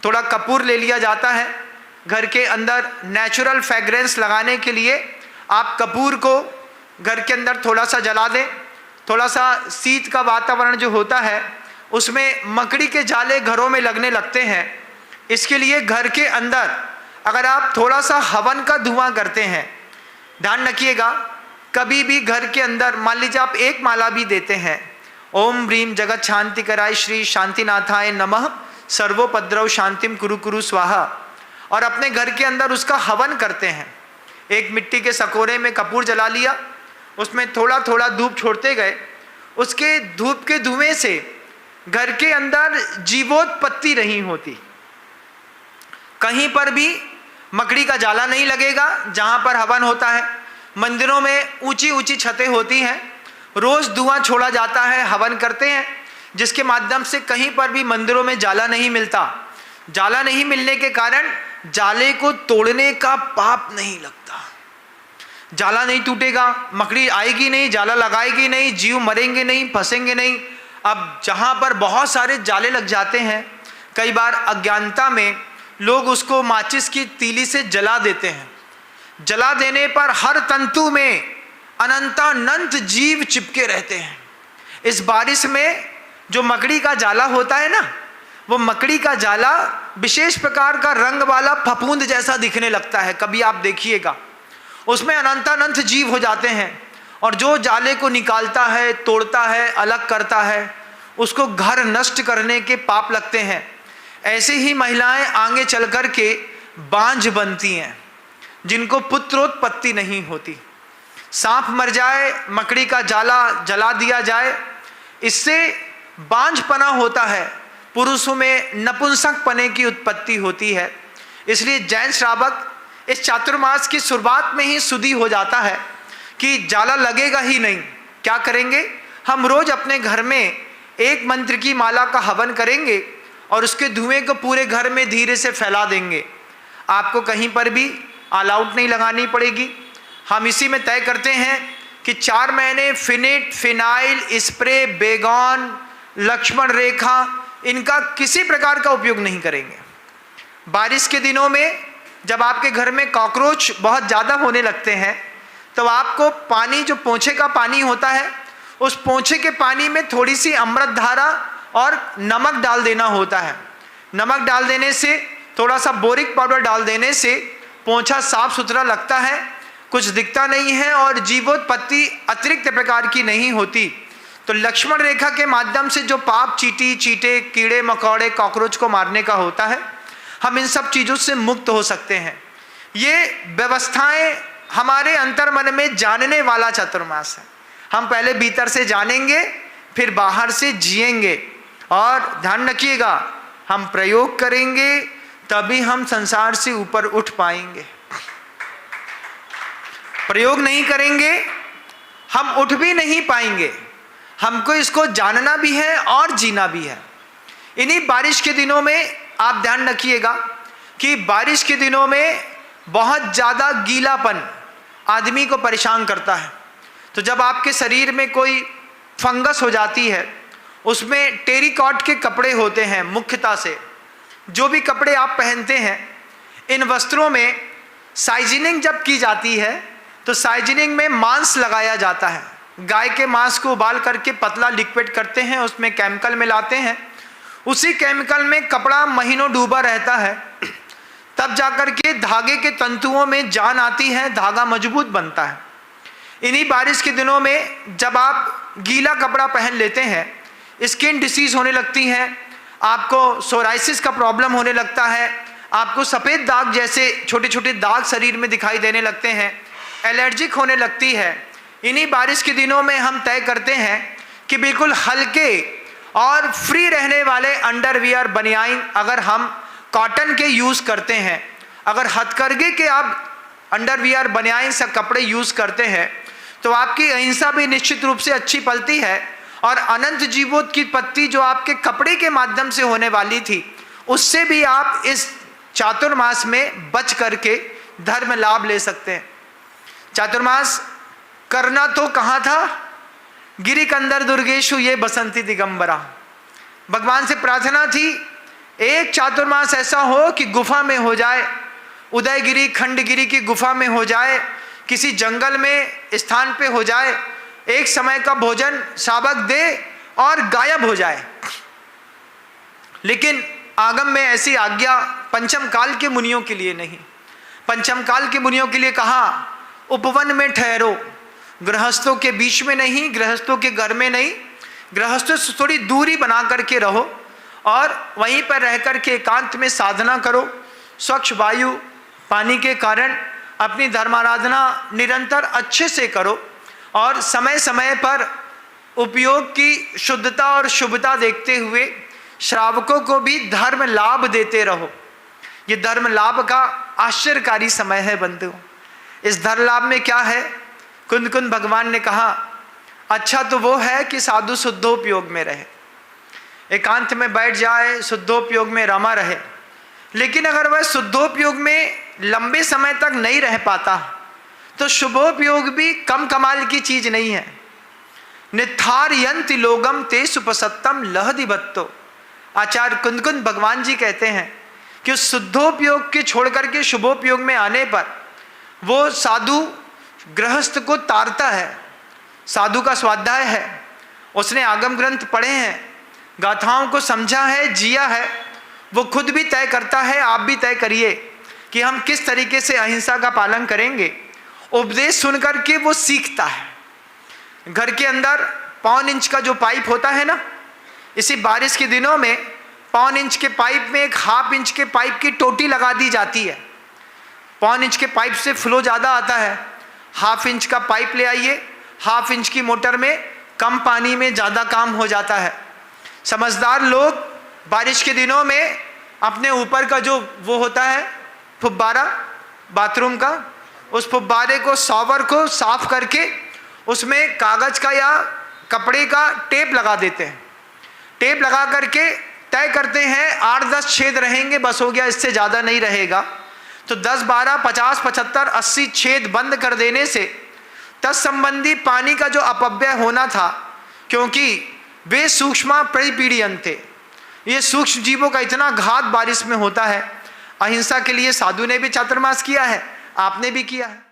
थोड़ा कपूर ले लिया जाता है। घर के अंदर नेचुरल फ्रेग्रेंस लगाने के लिए आप कपूर को घर के अंदर थोड़ा सा जला दें। थोड़ा सा शीत का वातावरण जो होता है उसमें मकड़ी के जाले घरों में लगने लगते हैं। इसके लिए घर के अंदर अगर आप थोड़ा सा हवन का धुआं करते हैं, ध्यान रखिएगा, कभी भी घर के अंदर मान लीजिए आप एक माला भी देते हैं, ओम ह्रीम जगत शांति कराय श्री शांतिनाथाय नमः सर्वोपद्रव शांतिम कुरु कुरु स्वाहा, और अपने घर के अंदर उसका हवन करते हैं। एक मिट्टी के सकोरे में कपूर जला लिया, उसमें थोड़ा थोड़ा धूप छोड़ते गए, उसके धूप के धुएं से घर के अंदर जीवोत्पत्ति नहीं होती। कहीं पर भी मकड़ी का जाला नहीं लगेगा जहां पर हवन होता है। मंदिरों में ऊंची ऊंची छतें होती हैं, रोज धुआं छोड़ा जाता है, हवन करते हैं, जिसके माध्यम से कहीं पर भी मंदिरों में जाला नहीं मिलता। जाला नहीं मिलने के कारण जाले को तोड़ने का पाप नहीं लगता। जाला नहीं टूटेगा, मकड़ी आएगी नहीं, जाला लगाएगी नहीं, जीव मरेंगे नहीं, फंसेंगे नहीं। अब जहां पर बहुत सारे जाले लग जाते हैं, कई बार अज्ञानता में लोग उसको माचिस की तीली से जला देते हैं। जला देने पर हर तंतु में अनंतानंत जीव चिपके रहते हैं। इस बारिश में जो मकड़ी का जाला होता है ना, वो मकड़ी का जाला विशेष प्रकार का रंग वाला फफूंद जैसा दिखने लगता है। कभी आप देखिएगा, उसमें अनंतानंत जीव हो जाते हैं, और जो जाले को निकालता है, तोड़ता है, अलग करता है, उसको घर नष्ट करने के पाप लगते हैं। ऐसे ही महिलाएं आगे चल कर के बांझ बनती हैं, जिनको पुत्रोत्पत्ति नहीं होती। सांप मर जाए, मकड़ी का जाला जला दिया जाए, इससे बांझपना होता है, पुरुषों में नपुंसकपने की उत्पत्ति होती है। इसलिए जैन श्रावक इस चातुर्मास की शुरुआत में ही सुधी हो जाता है कि जाला लगेगा ही नहीं। क्या करेंगे, हम रोज अपने घर में एक मंत्र की माला का हवन करेंगे और उसके धुएं को पूरे घर में धीरे से फैला देंगे। आपको कहीं पर भी ऑल आउट नहीं लगानी पड़ेगी। हम इसी में तय करते हैं कि 4 महीने Finit, phenyl, spray, Baygon, Lakshman Rekha, इनका किसी प्रकार का उपयोग नहीं करेंगे। बारिश के दिनों में जब आपके घर में कॉकरोच बहुत ज़्यादा होने लगते हैं, तो आपको पानी, जो पोंछे का पानी होता है, उस पोंछे के पानी में थोड़ी सी अमृत धारा और नमक डाल देना होता है। नमक डाल देने से, थोड़ा सा बोरिक पाउडर डाल देने से पोंछा साफ सुथरा लगता है, कुछ दिखता नहीं है और जीवोत्पत्ति अतिरिक्त प्रकार की नहीं होती। तो लक्ष्मण रेखा के माध्यम से जो पाप चींटी, चींटे, कीड़े मकोड़े, कॉकरोच को मारने का होता है, हम इन सब चीज़ों से मुक्त हो सकते हैं। ये व्यवस्थाएं हमारे अंतर्मन में जानने वाला चातुर्मास है। हम पहले भीतर से जानेंगे, फिर बाहर से जिएंगे। और ध्यान रखिएगा, हम प्रयोग करेंगे तभी हम संसार से ऊपर उठ पाएंगे। प्रयोग नहीं करेंगे हम उठ भी नहीं पाएंगे। हमको इसको जानना भी है और जीना भी है। इन्हीं बारिश के दिनों में आप ध्यान रखिएगा कि बारिश के दिनों में बहुत ज़्यादा गीलापन आदमी को परेशान करता है। तो जब आपके शरीर में कोई फंगस हो जाती है, उसमें टेरिकॉट के कपड़े होते हैं, मुख्यतः से जो भी कपड़े आप पहनते हैं, इन वस्त्रों में साइजनिंग जब की जाती है तो साइजनिंग में मांस लगाया जाता है। गाय के मांस को उबाल करके पतला लिक्विड करते हैं, उसमें केमिकल मिलाते हैं, उसी केमिकल में कपड़ा महीनों डूबा रहता है, तब जाकर के धागे के तंतुओं में जान आती है, धागा मजबूत बनता है। इन्हीं बारिश के दिनों में जब आप गीला कपड़ा पहन लेते हैं, स्किन डिसीज होने लगती हैं, आपको सोराइसिस का प्रॉब्लम होने लगता है, आपको सफ़ेद दाग जैसे छोटे छोटे दाग शरीर में दिखाई देने लगते हैं, एलर्जिक होने लगती है। इन्हीं बारिश के दिनों में हम तय करते हैं कि बिल्कुल हल्के और फ्री रहने वाले अंडरवियर, बनियाइन अगर हम कॉटन के यूज़ करते हैं, अगर हथकरघे के आप अंडरवियर, बनियाइन से कपड़े यूज़ करते हैं, तो आपकी अहिंसा भी निश्चित रूप से अच्छी पलती है और अनंत जीवों की उत्पत्ति जो आपके कपड़े के माध्यम से होने वाली थी, उससे भी आप इस चातुर्मास में बच करके धर्म लाभ ले सकते हैं। चातुर्मास करना तो कहाँ था, गिरि कंदर दुर्गेशु ये बसंती दिगंबरा। भगवान से प्रार्थना थी एक चातुर्मास ऐसा हो कि गुफा में हो जाए, उदयगिरी खंडगिरी की गुफा में हो जाए, किसी जंगल में स्थान पे हो जाए, एक समय का भोजन शावक दे और गायब हो जाए। लेकिन आगम में ऐसी आज्ञा पंचम काल के मुनियों के लिए नहीं। पंचम काल के मुनियों के लिए कहा उपवन में ठहरो, गृहस्थों के बीच में नहीं, गृहस्थों के घर में नहीं, गृहस्थों से थोड़ी दूरी बना करके रहो और वहीं पर रह कर के एकांत में साधना करो। स्वच्छ वायु पानी के कारण अपनी धर्माराधना निरंतर अच्छे से करो और समय समय पर उपयोग की शुद्धता और शुभता देखते हुए श्रावकों को भी धर्म लाभ देते रहो। ये धर्म लाभ का आश्चर्यकारी समय है बंधुओं। इस धर्म लाभ में क्या है? कुंद कुंद भगवान ने कहा अच्छा तो वो है कि साधु शुद्धोपयोग में रहे, एकांत में बैठ जाए, शुद्धोपयोग में रमा रहे। लेकिन अगर वह शुद्धोपयोग में लंबे समय तक नहीं रह पाता तो शुभोपयोग भी कम कमाल की चीज नहीं है। निथारयन्ति लोगम ते सुपसत्तम लहदिबत्तो। आचार्य कुंद कुंद भगवान जी कहते हैं कि उस शुद्धोपयोग के छोड़ करके शुभोपयोग में आने पर वो साधु गृहस्थ को तारता है। साधु का स्वाध्याय है, उसने आगम ग्रंथ पढ़े हैं, गाथाओं को समझा है, जिया है, वो खुद भी तय करता है। आप भी तय करिए कि हम किस तरीके से अहिंसा का पालन करेंगे। उपदेश सुनकर के वो सीखता है। घर के अंदर 1.25 इंच का जो पाइप होता है ना, इसी बारिश के दिनों में 1.25 इंच के पाइप में एक 1/2 इंच के पाइप की टोटी लगा दी जाती है। 1.25 इंच के पाइप से फ्लो ज़्यादा आता है, 1/2 इंच का पाइप ले आइए, 1/2 इंच की मोटर में कम पानी में ज़्यादा काम हो जाता है। समझदार लोग बारिश के दिनों में अपने ऊपर का जो वो होता है फुब्बारा बाथरूम का, उस फुब्बारे को, शॉवर को साफ करके उसमें कागज का या कपड़े का टेप लगा देते हैं। टेप लगा करके तय करते हैं 8-10 छेद रहेंगे, बस हो गया, इससे ज़्यादा नहीं रहेगा। तो 10, 12, 50, 75, 80 छेद बंद कर देने से तत्संबंधी पानी का जो अपव्यय होना था, क्योंकि वे सूक्ष्म परिपीड़ियन थे, ये सूक्ष्म जीवों का इतना घात बारिश में होता है। अहिंसा के लिए साधु ने भी चातुर्मास किया है, आपने भी किया है।